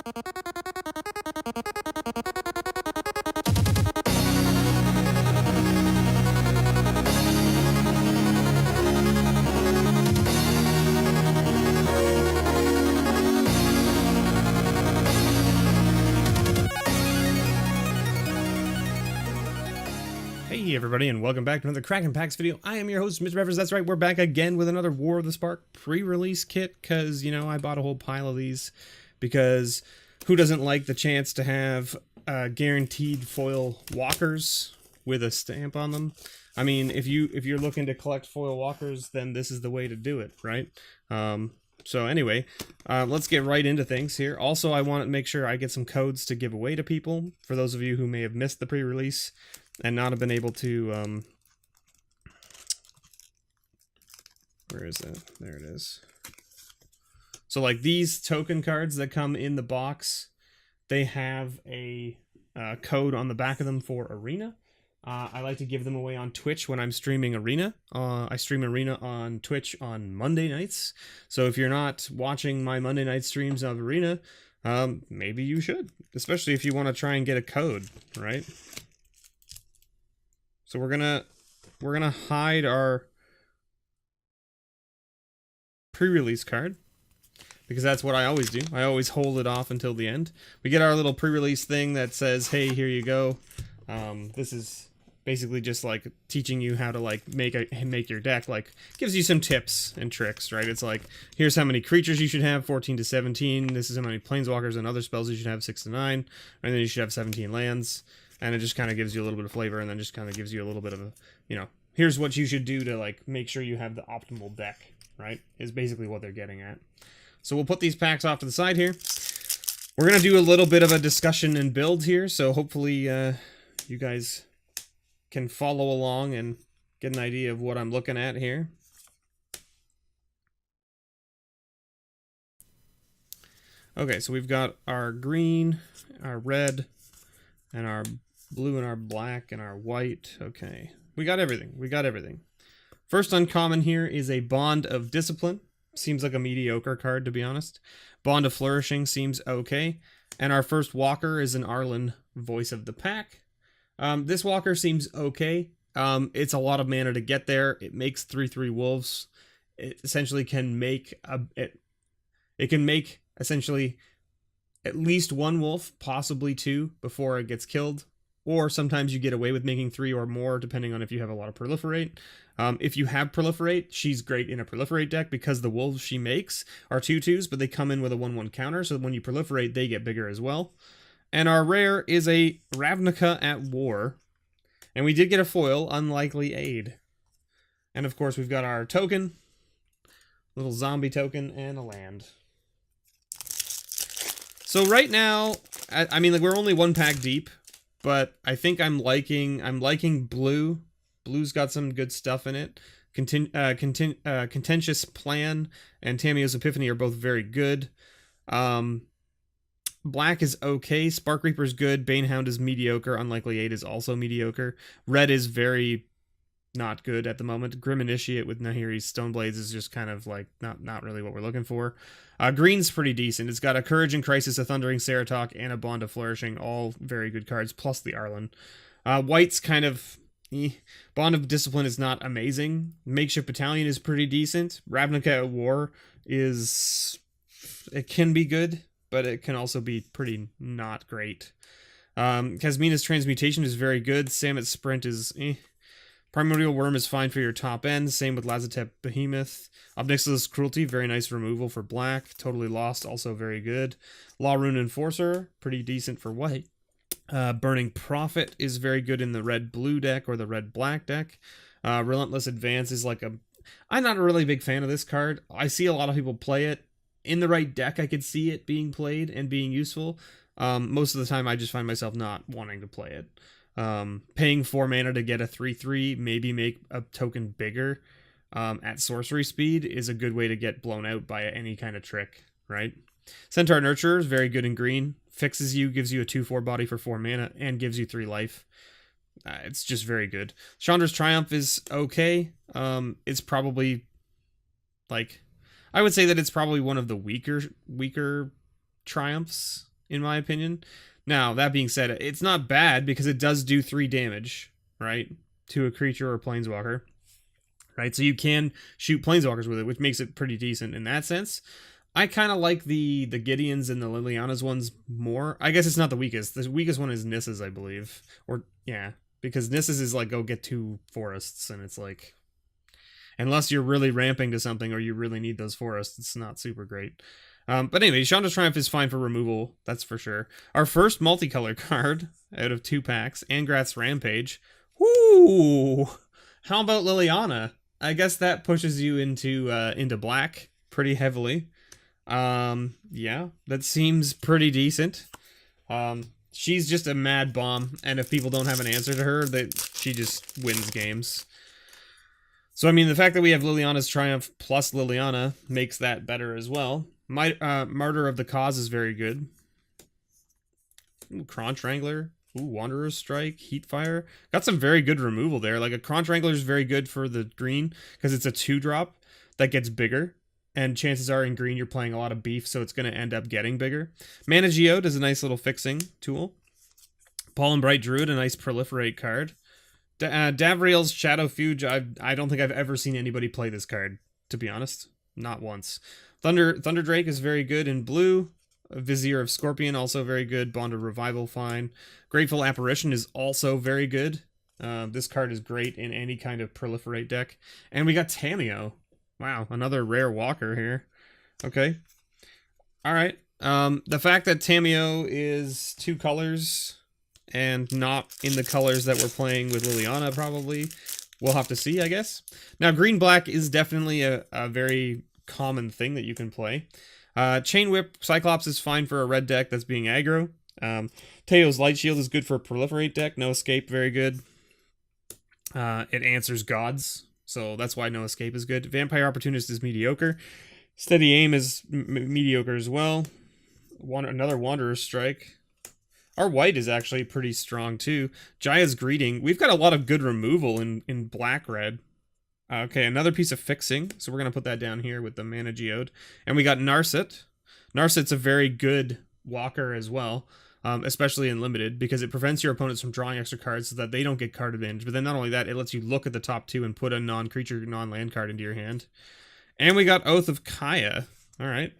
Hey everybody, and welcome back to another Kraken Packs video. I am your host, MrBevers. That's right, we're back again with another War of the Spark pre-release kit, because, you know, I bought a whole pile of these, because who doesn't like the chance to have guaranteed foil walkers with a stamp on them? I mean, if you're looking to collect foil walkers, then this is the way to do it, right? So anyway, let's get right into things here. Also, I want to make sure I get some codes to give away to people, for those of you who may have missed the pre-release and not have been able to, where is it? There it is. So like these token cards that come in the box, they have a code on the back of them for Arena. I like to give them away on Twitch when I'm streaming Arena. I stream Arena on Twitch on Monday nights. So if you're not watching my Monday night streams of Arena, maybe you should, especially if you want to try and get a code, right? So we're gonna hide our pre-release card, because that's what I always do. I always hold it off until the end. We get our little pre-release thing that says, "Hey, here you go." This is basically just like teaching you how to like make your deck. Like, gives you some tips and tricks, right? It's like, here's how many creatures you should have, 14 to 17. This is how many planeswalkers and other spells you should have, 6 to 9, and then you should have 17 lands. And it just kind of gives you a little bit of flavor, and then just kind of gives you a little bit of a, you know, here's what you should do to like make sure you have the optimal deck, right? Is basically what they're getting at. So we'll put these packs off to the side here. We're gonna do a little bit of a discussion and build here, so hopefully you guys can follow along and get an idea of what I'm looking at here. Okay, so we've got our green, our red, and our blue, and our black, and our white. Okay, we got everything. We got everything. First uncommon here is a Bond of Discipline. Seems like a mediocre card, to be honest. Bond of Flourishing seems okay. And our first walker is an Arlen, Voice of the Pack. This walker seems okay. It's a lot of mana to get there. It makes 3/3 wolves. It essentially can make it can make essentially at least one wolf, possibly 2, before it gets killed. Or sometimes you get away with making 3 or more, depending on if you have a lot of Proliferate. If you have Proliferate, she's great in a Proliferate deck, because the wolves she makes are 2/2s, but they come in with a 1/1 counter, so when you Proliferate, they get bigger as well. And our rare is a Ravnica at War. And we did get a foil, Unlikely Aid. And of course, we've got our token, little zombie token, and a land. So right now, I mean, like, we're only one pack deep, but I think I'm liking blue. Blue's got some good stuff in it. Contentious Plan and Tamiyo's Epiphany are both very good. Black is okay. Spark Reaper's good. Banehound is mediocre. Unlikely Aid is also mediocre. Red is very not good at the moment. Grim Initiate with Nahiri's Stoneblades is just kind of like not really what we're looking for. Green's pretty decent. It's got a Courage in Crisis, a Thundering Ceratok, and a Bond of Flourishing, all very good cards, plus the Arlen. White's kind of Bond of Discipline is not amazing. Makeshift Battalion is pretty decent. Ravnica at War it can be good, but it can also be pretty not great. Kasmina's Transmutation is very good. Samet's Sprint is Primordial Worm is fine for your top end. Same with Lazotep Behemoth. Obnixilis Cruelty, very nice removal for black. Totally Lost, also very good. Law Rune Enforcer, pretty decent for white. Burning Prophet is very good in the red-blue deck or the red-black deck. Relentless Advance is like I'm not a really big fan of this card. I see a lot of people play it. In the right deck, I could see it being played and being useful. Most of the time, I just find myself not wanting to play it. Paying 4 mana to get a 3/3, maybe make a token bigger at sorcery speed is a good way to get blown out by any kind of trick, right? Centaur Nurturer is very good in green. Fixes you, gives you a 2/4 body for 4 mana, and gives you 3 life. It's just very good. Chandra's Triumph is okay. It's probably, like, I would say that it's probably one of the weaker triumphs in my opinion. Now, that being said, it's not bad because it does do 3 damage, right? To a creature or planeswalker. Right, so you can shoot planeswalkers with it, which makes it pretty decent in that sense. I kind of like the Gideons and the Liliana's ones more. I guess it's not the weakest. The weakest one is Nissa's, I believe. Or, yeah, because Nissa's is like, go get 2 forests, and it's like, unless you're really ramping to something or you really need those forests, it's not super great. But anyway, Chandra's Triumph is fine for removal, that's for sure. Our first multicolor card out of 2 packs, Angrath's Rampage. Whoo! How about Liliana? I guess that pushes you into black pretty heavily. Yeah, that seems pretty decent. She's just a mad bomb, and if people don't have an answer to her, she just wins games. So I mean, the fact that we have Liliana's Triumph plus Liliana makes that better as well. Martyr of the Cause is very good. Ooh, Cron Strangler. Ooh, Wanderer's Strike, Heatfire. Got some very good removal there. Like, a Cron Strangler is very good for the green because it's a 2-drop that gets bigger. And chances are in green you're playing a lot of beef, so it's going to end up getting bigger. Mana Geode is a nice little fixing tool. Pollen Bright Druid, a nice proliferate card. Davriel's Shadow Fuge, I don't think I've ever seen anybody play this card, to be honest. Not once. Thunder Drake is very good in blue. Vizier of Scorpion, also very good. Bond of Revival, fine. Grateful Apparition is also very good. This card is great in any kind of proliferate deck. And we got Tameo. Wow, another rare walker here. Okay. Alright. The fact that Tameo is 2 colors and not in the colors that we're playing with Liliana, probably, we'll have to see, I guess. Now, green-black is definitely a very common thing that you can play. Chain Whip Cyclops is fine for a red deck that's being aggro. Teo's Light Shield is good for a proliferate deck. No Escape, very good. It answers gods, so that's why No Escape is good. Vampire Opportunist is mediocre. Steady Aim is mediocre as well. Another Wanderer's Strike. Our white is actually pretty strong too. Jaya's Greeting. We've got a lot of good removal in black-red. Okay, another piece of fixing. So we're going to put that down here with the Mana Geode. And we got Narset. Narset's a very good walker as well, especially in Limited, because it prevents your opponents from drawing extra cards so that they don't get card advantage. But then not only that, it lets you look at the top 2 and put a non-creature, non-land card into your hand. And we got Oath of Kaya. All right.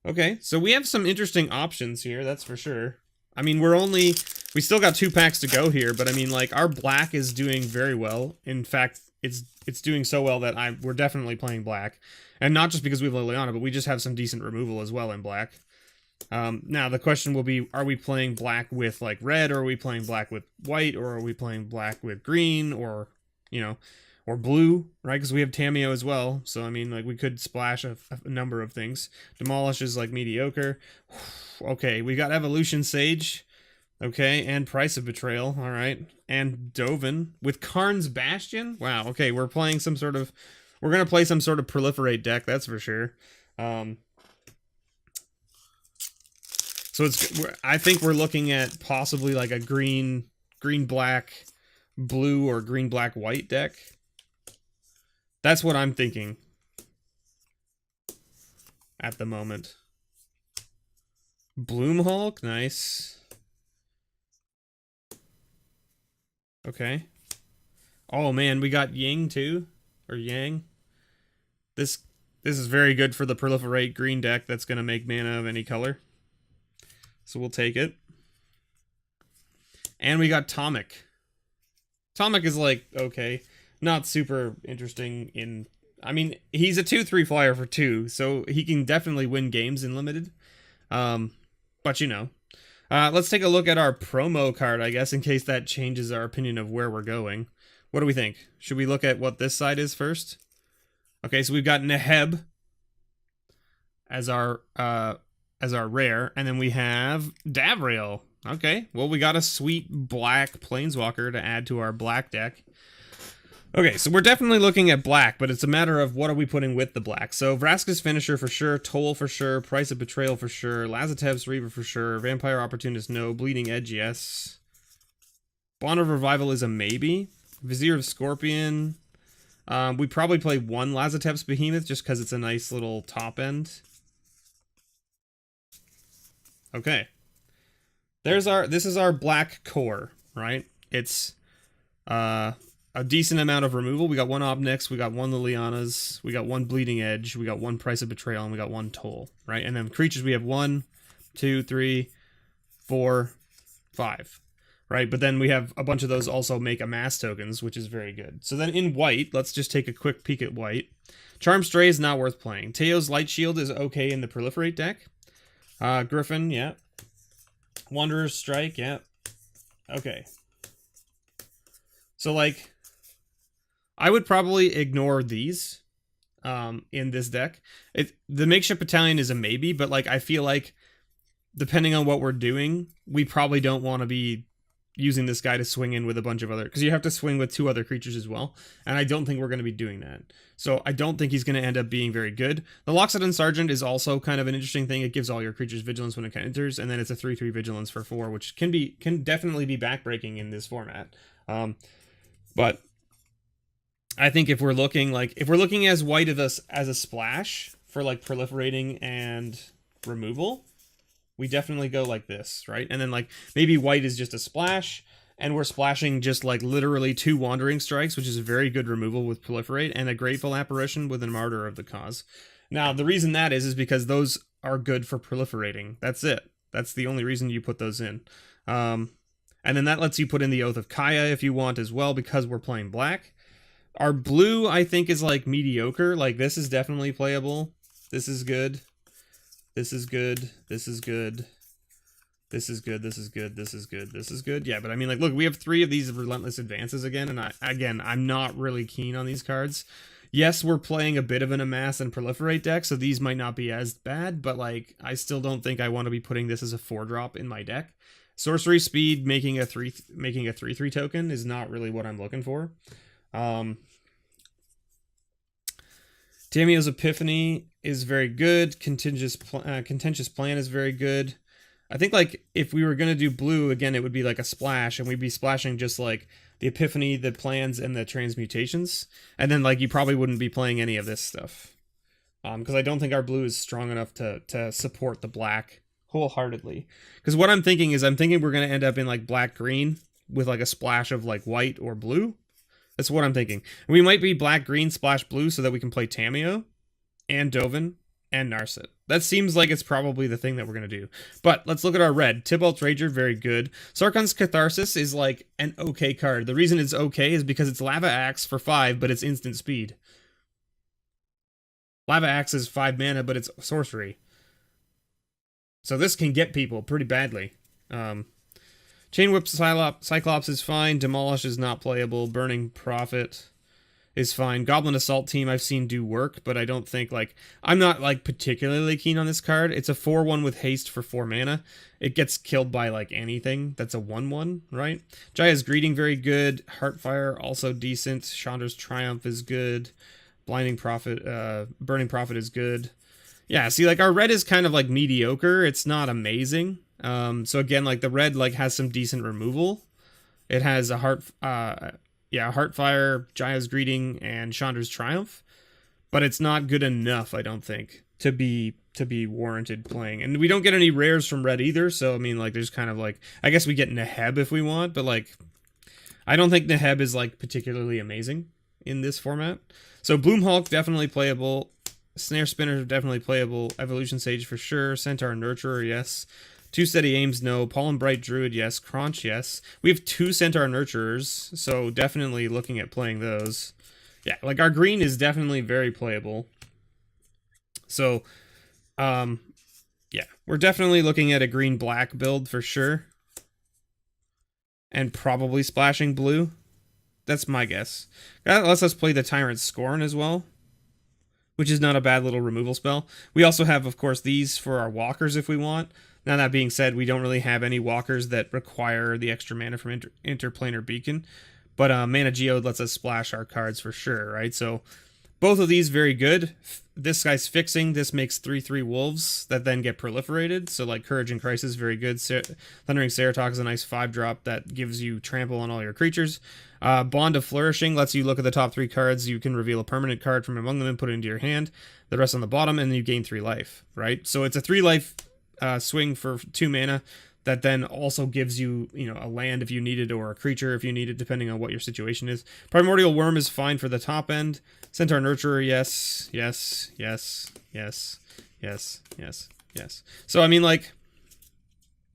Okay, so we have some interesting options here, that's for sure. I mean, we still got 2 packs to go here, but I mean, like, our black is doing very well. In fact, it's doing so well that we're definitely playing black. And not just because we have Liliana, but we just have some decent removal as well in black. Now, the question will be, are we playing black with, like, red, or are we playing black with white, or are we playing black with green, or, you know, or blue, right? Because we have Tameo as well. So, I mean, like, we could splash a number of things. Demolish is, like, mediocre. Okay, we got Evolution Sage. Okay, and Price of Betrayal. All right. And Dovin with Karn's Bastion. Wow, okay, we're playing some sort of... We're going to play some sort of proliferate deck, that's for sure. So I think we're looking at possibly like a green-black blue or green-black white deck. That's what I'm thinking at the moment. Bloomhulk, nice. Okay. Oh man, we got Ying too, or Yang. This is very good for the proliferate green deck that's gonna make mana of any color. So we'll take it. And we got Tomic. Tomic is like, okay, not super interesting in... I mean, he's a 2/3 flyer for 2, so he can definitely win games in Limited. But you know. Let's take a look at our promo card, I guess, in case that changes our opinion of where we're going. What do we think? Should we look at what this side is first? Okay, so we've got Neheb as our rare, and then we have Davriel. Okay, well, we got a sweet black planeswalker to add to our black deck. Okay, so we're definitely looking at black, but it's a matter of what are we putting with the black. So Vraska's Finisher for sure, Toll for sure, Price of Betrayal for sure, Lazatev's Reaver for sure, Vampire Opportunist no, Bleeding Edge yes. Bond of Revival is a maybe. Vizier of Scorpion. We probably play one Lazatev's Behemoth just because it's a nice little top end. Okay. This is our black core, right? It's a decent amount of removal. We got one Obnix, we got one Lilianas, we got one Bleeding Edge, we got one Price of Betrayal, and we got one Toll, right? And then creatures we have 1, 2, 3, 4, 5, right? But then we have a bunch of those also make amass tokens, which is very good. So then in white, let's just take a quick peek at white. Charm Stray is not worth playing. Teo's Light Shield is okay in the Proliferate deck. Griffin, yeah. Wanderer's Strike, yeah. Okay. So, like, I would probably ignore these in this deck. The Makeshift Battalion is a maybe, but, like, I feel like depending on what we're doing, we probably don't want to be using this guy to swing in with a bunch of other, because you have to swing with 2 other creatures as well, and I don't think we're going to be doing that. So I don't think he's going to end up being very good. The Loxodon Sergeant is also kind of an interesting thing. It gives all your creatures vigilance when it enters, and then it's a 3/3 vigilance for 4, which can definitely be backbreaking in this format. But I think if we're looking as white as a splash for like proliferating and removal, we definitely go like this, right? And then like maybe white is just a splash, and we're splashing just like literally 2 Wandering Strikes, which is a very good removal with Proliferate, and a Grateful Apparition with a Martyr of the Cause. Now, the reason that is because those are good for proliferating. That's it. That's the only reason you put those in. And then that lets you put in the Oath of Kaya if you want as well, because we're playing black. Our blue, I think, is like mediocre. Like, this is definitely playable. This is good. This is good. This is good. This is good. This is good. This is good. This is good. Yeah, but I mean, like, look, we have 3 of these Relentless Advances again, and I'm not really keen on these cards. Yes, we're playing a bit of an Amass and Proliferate deck, so these might not be as bad, but, like, I still don't think I want to be putting this as a 4-drop in my deck. Sorcery Speed making a 3/3 token is not really what I'm looking for. Tamio's Epiphany is very good. Contentious Plan is very good. I think, like, if we were going to do blue, again, it would be like a splash, and we'd be splashing just, like, the Epiphany, the Plans, and the Transmutations. And then, like, you probably wouldn't be playing any of this stuff. Because I don't think our blue is strong enough to support the black wholeheartedly. Because what I'm thinking we're going to end up in, like, black-green with, like, a splash of, like, white or blue. That's what I'm thinking. We might be black-green, splash blue, so that we can play Tamio and Dovin and Narset. That seems like it's probably the thing that we're going to do. But let's look at our red. Tybalt's Rager, very good. Sarkhan's Catharsis is like an okay card. The reason it's okay is because it's Lava Axe for 5, but it's instant speed. Lava Axe is 5 mana, but it's sorcery. So this can get people pretty badly. Chain Whip Cyclops is fine. Demolish is not playable. Burning Prophet is fine. Goblin Assault Team I've seen do work, but I don't think, like, I'm not, like, particularly keen on this card. It's a 4/1 with haste for 4 mana. It gets killed by, like, anything. That's a 1/1, right? Jaya's Greeting, very good. Heartfire, also decent. Chandra's Triumph is good. Burning Prophet is good. Yeah, see, like, our red is kind of, like, mediocre. It's not amazing. So again, like, the red, like, has some decent removal. It has a Heartfire, Jaya's Greeting, and Chandra's Triumph, but it's not good enough, I don't think, to be warranted playing. And we don't get any rares from red either, so I mean, like, there's kind of, like, I guess we get Neheb if we want, but, like, I don't think Neheb is, like, particularly amazing in this format. So Bloomhulk, definitely playable. Snare Spinner, definitely playable. Evolution Sage for sure. Centaur Nurturer, yes. 2 Steady Aims, no. Pollen Bright Druid, yes. Crunch, yes. We have 2 Centaur Nurturers, so definitely looking at playing those. Yeah, like, our green is definitely very playable. So, yeah, we're definitely looking at a green-black build for sure. And probably splashing blue. That's my guess. That lets us play the Tyrant Scorn as well, which is not a bad little removal spell. We also have, of course, these for our walkers if we want. Now, that being said, we don't really have any walkers that require the extra mana from Interplanar Beacon. But Mana Geode lets us splash our cards for sure, right? So both of these very good. This guy's fixing. This makes 3/3 wolves that then get proliferated. So, like, Courage and Crisis, very good. Thundering Ceratok is a nice 5-drop that gives you trample on all your creatures. Bond of Flourishing lets you look at the top 3 cards. You can reveal a permanent card from among them and put it into your hand. The rest on the bottom, and then you gain 3 life, right? So it's a 3 life swing for 2 mana that then also gives you, you know, a land if you need it, or a creature if you need it, depending on what your situation is. Primordial Worm is fine for the top end. Centaur Nurturer, yes, yes, yes, yes, yes, yes, yes. So, I mean, like,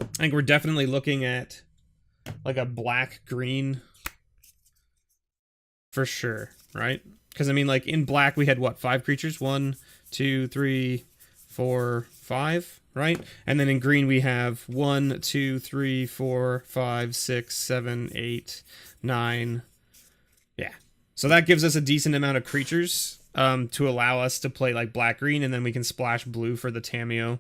I think we're definitely looking at, like, a black-green for sure, right? Because, I mean, like, in black, we had, what, 5 creatures? 1, 2, 3, 4, 5, right? And then in green, we have 1, 2, 3, 4, 5, 6, 7, 8, 9. Yeah. So that gives us a decent amount of creatures to allow us to play, like, black-green, and then we can splash blue for the Tamiyo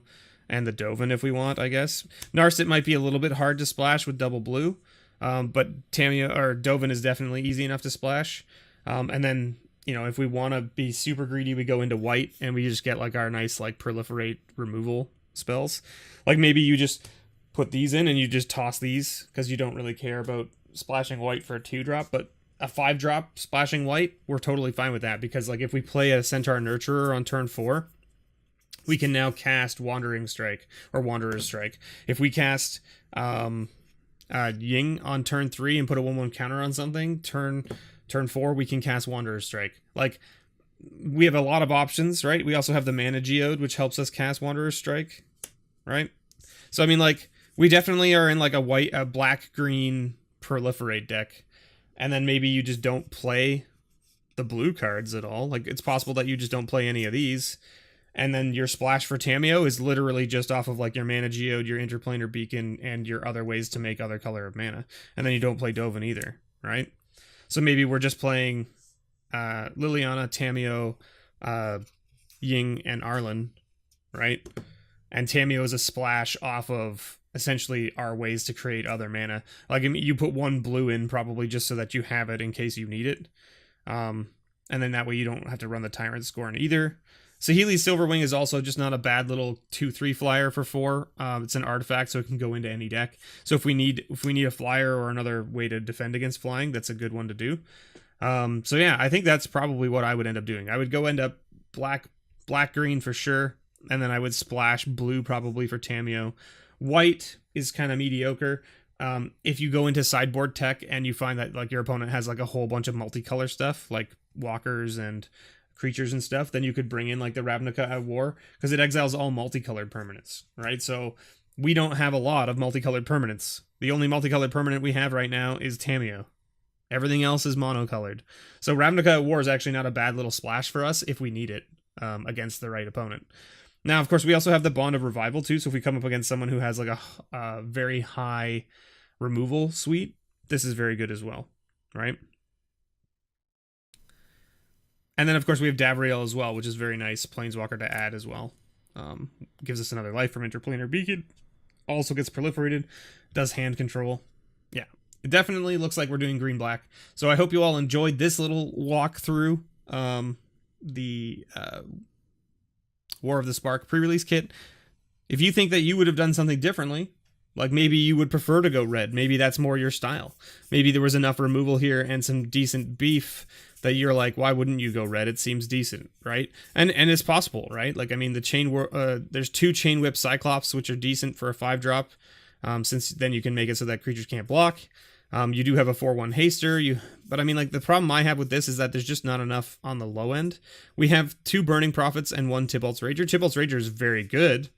and the Dovin if we want, I guess. Narset might be a little bit hard to splash with double blue, but Tamiyo or Dovin is definitely easy enough to splash. And then, you know, if we want to be super greedy, we go into white and we just get like our nice like proliferate removal spells. Like maybe you just put these in and you just toss these because you don't really care about splashing white for a 2-drop, but a 5-drop splashing white, we're totally fine with that, because like if we play a Centaur Nurturer on turn 4, we can now cast Wandering Strike or Wanderer's Strike. If we cast Ying on turn 3 and put a 1/1 counter on something, turn 4 we can cast Wanderer's Strike. Like, we have a lot of options, right? We also have the Mana Geode, which helps us cast Wanderer's Strike, right? So I mean, like, we definitely are in like a black-green proliferate deck, and then maybe you just don't play the blue cards at all. Like, it's possible that you just don't play any of these, and then your splash for Tamiyo is literally just off of like your Mana Geode, your Interplanar Beacon, and your other ways to make other color of mana. And then you don't play Dovin either, right? So maybe we're just playing Liliana, Tamiyo, Ying, and Arlen, right? And Tamiyo is a splash off of essentially our ways to create other mana. Like, I mean, you put 1 blue in probably just so that you have it in case you need it. And then that way you don't have to run the Tyrant Scorn either. Saheeli's Silverwing is also just not a bad little 2/3 flyer for 4. It's an artifact, so it can go into any deck. So if we need a flyer or another way to defend against flying, that's a good one to do. So yeah, I think that's probably what I would end up doing. I would go end up black-green for sure, and then I would splash blue probably for Tamiyo. White is kind of mediocre. If you go into sideboard tech and you find that like your opponent has like a whole bunch of multicolor stuff, like walkers and creatures and stuff, then you could bring in like the Ravnica at War, because it exiles all multicolored permanents, right? So we don't have a lot of multicolored permanents. The only multicolored permanent we have right now is Tamiyo. Everything else is monocolored. So Ravnica at War is actually not a bad little splash for us if we need it against the right opponent. Now, of course, we also have the Bond of Revival too, so if we come up against someone who has like a very high removal suite, this is very good as well, right? And then, of course, we have Davriel as well, which is very nice Planeswalker to add as well. Gives us another life from Interplanar Beacon. Also gets proliferated. Does hand control. Yeah, it definitely looks like we're doing green-black. So I hope you all enjoyed this little walk through the War of the Spark pre-release kit. If you think that you would have done something differently, like maybe you would prefer to go red, maybe that's more your style. Maybe there was enough removal here and some decent beef that you're like, why wouldn't you go red? It seems decent, right? And it's possible, right? Like, I mean, there's 2 Chain Whip Cyclops, which are decent for a 5-drop, since then you can make it so that creatures can't block. You do have a 4/1 Haster, but I mean, like, the problem I have with this is that there's just not enough on the low end. We have 2 Burning Prophets and 1 Tybalt's Rager. Tybalt's Rager is very good,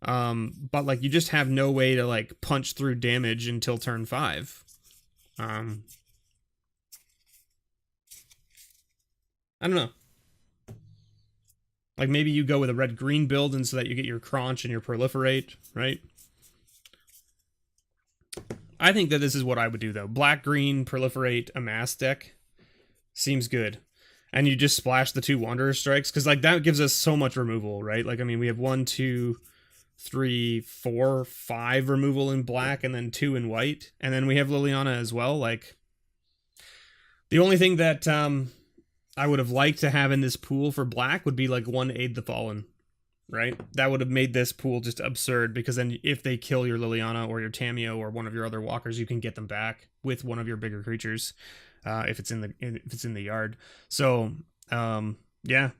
but like, you just have no way to like punch through damage until turn 5. I don't know. Like, maybe you go with a red-green build and so that you get your Crunch and your Proliferate, right? I think that this is what I would do, though. Black-green, Proliferate, Amass deck seems good. And you just splash the 2 Wanderer Strikes, because, like, that gives us so much removal, right? Like, I mean, we have 1, 2, 3, 4, 5 removal in black, and then 2 in white. And then we have Liliana as well. Like, the only thing that I would have liked to have in this pool for black would be like 1 Aid the Fallen, right? That would have made this pool just absurd, because then if they kill your Liliana or your Tamiyo or one of your other walkers, you can get them back with one of your bigger creatures if it's in the yard. So yeah,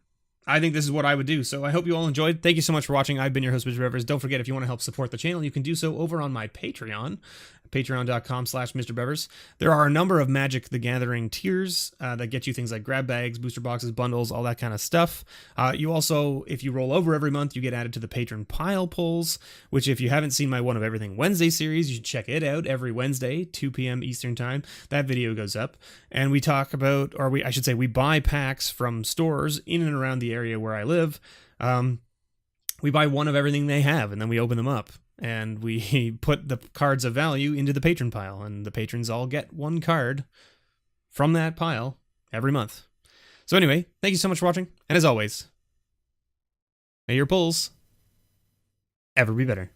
I think this is what I would do. So I hope you all enjoyed. Thank you so much for watching. I've been your host, MrBevers. Don't forget, if you want to help support the channel, you can do so over on my Patreon, patreon.com/MrBevers. There are a number of Magic the Gathering tiers that get you things like grab bags, booster boxes, bundles, all that kind of stuff. You also, if you roll over every month, you get added to the patron pile polls, which if you haven't seen my One of Everything Wednesday series, you should check it out every Wednesday, 2 p.m. Eastern time. That video goes up. And we talk about, or I should say, we buy packs from stores in and around the area where I live. We buy one of everything they have, and then we open them up. And we put the cards of value into the patron pile, and the patrons all get one card from that pile every month. So anyway, thank you so much for watching, and as always, may your pulls ever be better.